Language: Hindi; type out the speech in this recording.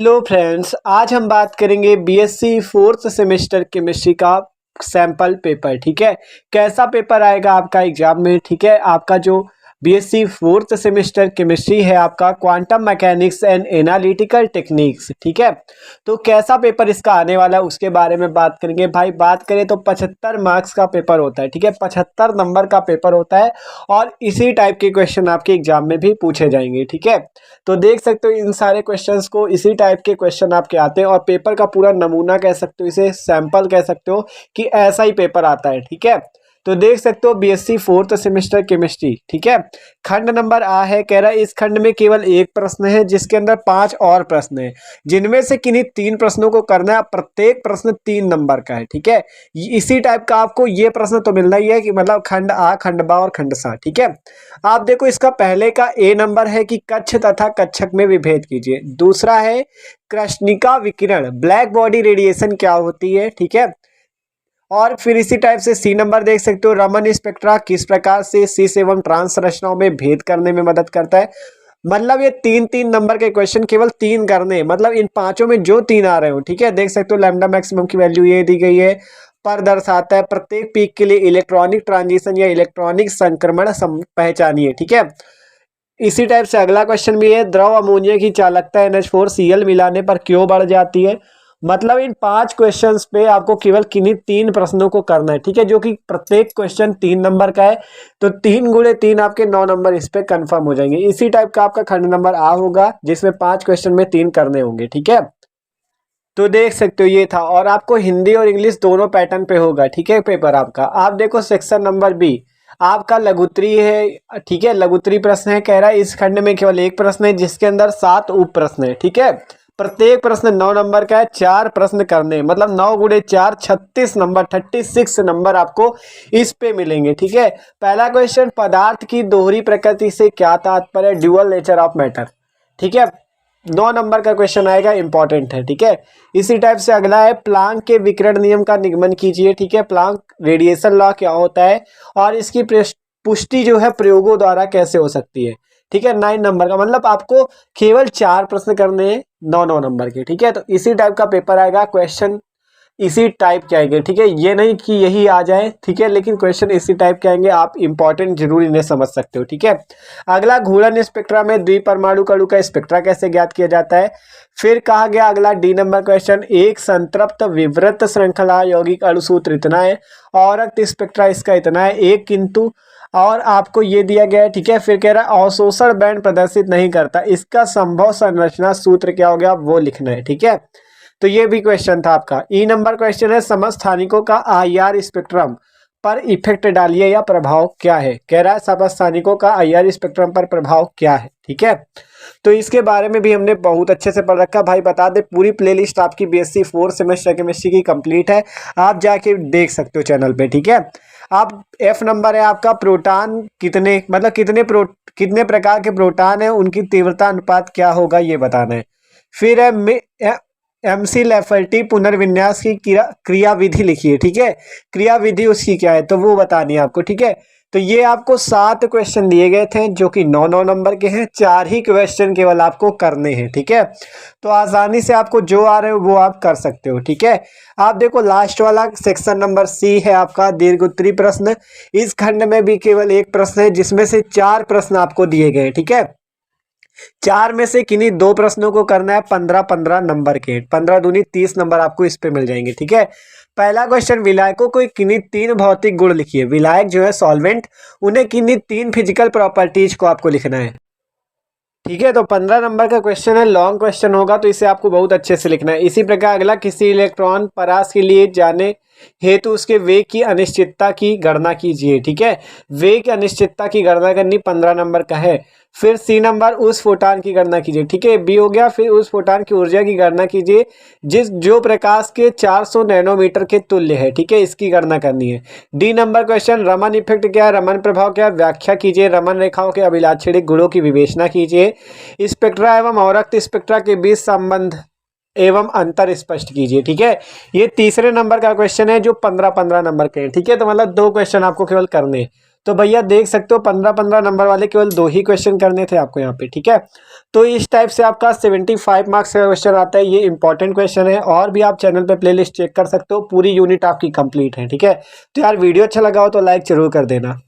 हेलो फ्रेंड्स, आज हम बात करेंगे बीएससी फोर्थ सेमेस्टर केमिस्ट्री का सैंपल पेपर। ठीक है, कैसा पेपर आएगा आपका एग्जाम में। ठीक है, आपका जो बीएससी फोर्थ सेमेस्टर केमिस्ट्री है आपका quantum mechanics and analytical techniques. ठीक है, तो कैसा पेपर इसका आने वाला है उसके बारे में बात करेंगे। भाई बात करें तो 75 मार्क्स का पेपर होता है। ठीक है, 75 नंबर का पेपर होता है और इसी टाइप के क्वेश्चन आपके एग्जाम में भी पूछे जाएंगे। ठीक है, तो देख सकते हो इन सारे क्वेश्चंस को, इसी टाइप के क्वेश्चन आपके आते हैं और पेपर का पूरा नमूना कह सकते हो, इसे सैंपल कह सकते हो कि ऐसा ही पेपर आता है। ठीक है, तो देख सकते हो बीएससी फोर्थ सेमेस्टर केमिस्ट्री। ठीक है, खंड नंबर आ है, कह रहा है इस खंड में केवल एक प्रश्न है जिसके अंदर 5 और प्रश्न है, जिनमें से किन्हीं 3 प्रश्नों को करना है। प्रत्येक प्रश्न 3 नंबर का है। ठीक है, इसी टाइप का आपको ये प्रश्न तो मिलना ही है कि मतलब खंड आ, खंड बा और खंड सा। ठीक है, आप देखो इसका पहले का ए नंबर है कि कक्ष तथा कक्षक में विभेद कीजिए। दूसरा है कृष्णिका विकिरण, ब्लैक बॉडी रेडिएशन क्या होती है। ठीक है, और फिर इसी टाइप से सी नंबर देख सकते हो, रमन स्पेक्ट्रा किस प्रकार से सिस एवं ट्रांस संरचनाओं में भेद करने में मदद करता है। मतलब ये 3-3 नंबर के क्वेश्चन केवल 3 करने, मतलब इन पांचों में जो 3 आ रहे हो। ठीक है, देख सकते हो लैम्डा मैक्सिमम की वैल्यू ये दी गई है, पर दर्शाता है प्रत्येक पीक के लिए इलेक्ट्रॉनिक ट्रांजिशन या इलेक्ट्रॉनिक संक्रमण पहचानिए। ठीक है, इसी टाइप से अगला क्वेश्चन भी है, द्रव अमोनिया की चालकता NH4Cl मिलाने पर क्यों बढ़ जाती है। मतलब इन 5 क्वेश्चंस पे आपको केवल किन्हीं 3 प्रश्नों को करना है। ठीक है, जो कि प्रत्येक क्वेश्चन 3 नंबर का है, तो 3 गुणे 3 आपके 9 नंबर इस पे कंफर्म हो जाएंगे। इसी टाइप का आपका खंड नंबर आ होगा जिसमें 5 क्वेश्चन में 3 करने होंगे। ठीक है, तो देख सकते हो ये था, और आपको हिंदी और इंग्लिश दोनों पैटर्न पे होगा। ठीक है, पेपर आपका आप देखो सेक्शन नंबर बी आपका लघुत्री है। ठीक है, लघुत्री प्रश्न है, कह रहा है इस खंड में केवल एक प्रश्न है जिसके अंदर 7 उप प्रश्न है। ठीक है, प्रत्येक प्रश्न 9 नंबर का है, 4 प्रश्न करने, मतलब 9 गुणे 4 36 नंबर, 36 नंबर आपको इस पे मिलेंगे। ठीक है, पहला क्वेश्चन, पदार्थ की दोहरी प्रकृति से क्या तात्पर्य, ड्यूअल नेचर ऑफ मैटर। ठीक है, 9 नंबर का क्वेश्चन आएगा, इंपॉर्टेंट है। ठीक है, इसी टाइप से अगला है, प्लांक के विकिरण नियम का निगमन कीजिए। ठीक है, प्लांक रेडिएशन लॉ क्या होता है और इसकी पुष्टि जो है प्रयोगों द्वारा कैसे हो सकती है। ठीक है, 9 नंबर का, मतलब आपको केवल 4 प्रश्न करने हैं 9-9 नंबर के। ठीक है, तो इसी टाइप का पेपर आएगा, क्वेश्चन इसी टाइप के आएंगे। ठीक है, ये नहीं कि यही आ जाए। ठीक है, लेकिन क्वेश्चन इसी टाइप के आएंगे, आप इंपॉर्टेंट जरूर इन्हें समझ सकते हो। ठीक है, अगला, घूर्णन स्पेक्ट्रा में द्विपरमाणु अणु का स्पेक्ट्रा कैसे ज्ञात किया जाता है। फिर कहा गया अगला डी नंबर क्वेश्चन, एक संतृप्त विवृत श्रृंखला यौगिक अणु सूत्र इतना है और रक्त स्पेक्ट्रा इसका इतना है एक, किंतु और आपको ये दिया गया है। ठीक है, फिर कह रहा है अवशोषण बैंड प्रदर्शित नहीं करता, इसका संभव संरचना सूत्र क्या हो गया वो लिखना है। ठीक है, तो ये भी क्वेश्चन था आपका। ई नंबर क्वेश्चन है, समस्थानिकों का IR स्पेक्ट्रम पर इफेक्ट डालिए या प्रभाव क्या है। कह रहा है समस्थानिकों का IR स्पेक्ट्रम पर प्रभाव क्या है। ठीक है, तो इसके बारे में भी हमने बहुत अच्छे से पढ़ रखा। भाई बता दे, पूरी प्लेलिस्ट आपकी बीएससी फोर्थ सेमेस्टर केमिस्ट्री की कंप्लीट है, आप जाके देख सकते हो चैनल पे। ठीक है, आप F नंबर है आपका, प्रोटॉन कितने, मतलब कितने प्रकार के प्रोटॉन है, उनकी तीव्रता अनुपात क्या होगा ये बताना है। फिर है MC लेफर्टी पुनर्विन्यास की क्रियाविधि लिखिए। ठीक है, क्रियाविधि उसकी क्या है तो वो बतानी है आपको। ठीक है, तो ये आपको 7 क्वेश्चन दिए गए थे जो कि 9-9 नंबर के हैं, 4 ही क्वेश्चन केवल आपको करने हैं। ठीक है, तो आसानी से आपको जो आ रहे हो वो आप कर सकते हो। ठीक है, आप देखो लास्ट वाला सेक्शन नंबर सी है आपका, दीर्घ उत्तरी प्रश्न। इस खंड में भी केवल एक प्रश्न है जिसमें से 4 प्रश्न आपको दिए गए। ठीक है, 4 में से किन्हीं 2 प्रश्नों को करना है, 15-15 नंबर के, 15 दूनी 30 नंबर आपको इस पे मिल जाएंगे। ठीक है, पहला क्वेश्चन, विलायकों को किन्हीं 3 भौतिक गुण लिखिए। विलायक जो है सॉल्वेंट, उन्हें किन्हीं 3 फिजिकल प्रॉपर्टीज को आपको लिखना है। ठीक है, तो 15 नंबर का क्वेश्चन है, लॉन्ग क्वेश्चन होगा तो इसे आपको बहुत अच्छे से लिखना है। इसी प्रकार अगला, किसी इलेक्ट्रॉन परास के लिए जाने हेतु उसके वेग की अनिश्चितता की गणना कीजिए। ठीक है, वेग की अनिश्चितता की गणना करनी 15 नंबर का है। फिर सी नंबर, उस फोटान की गणना कीजिए। ठीक है, बी हो गया, फिर उस फोटान की ऊर्जा की गणना कीजिए जो प्रकाश के 400 नैनोमीटर के तुल्य है। ठीक है, इसकी गणना करनी है। D number question, Raman effect क्या है, रमन प्रभाव क्या है, व्याख्या कीजिए। रमन रेखाओं के अभिलाक्षणिक गुणों की विवेचना कीजिए। स्पेक्ट्रा एवं अवरक्त स्पेक्ट्रा के बीच संबंध एवं अंतर स्पष्ट कीजिए। ठीक है, ये तीसरे नंबर का क्वेश्चन है जो 15-15 नंबर के हैं। ठीक है, तो मतलब 2 क्वेश्चन आपको केवल करने हैं। तो भैया देख सकते हो 15-15 नंबर वाले केवल 2 ही क्वेश्चन करने थे आपको यहाँ पे, ठीक है। तो इस टाइप से आपका 75 मार्क्स का क्वेश्चन आता है, ये इंपॉर्टेंट क्वेश्चन है। और भी आप चैनल पे प्लेलिस्ट चेक कर सकते हो, पूरी यूनिट आपकी कंप्लीट है, ठीक है। तो यार वीडियो अच्छा लगा हो तो लाइक जरूर कर देना।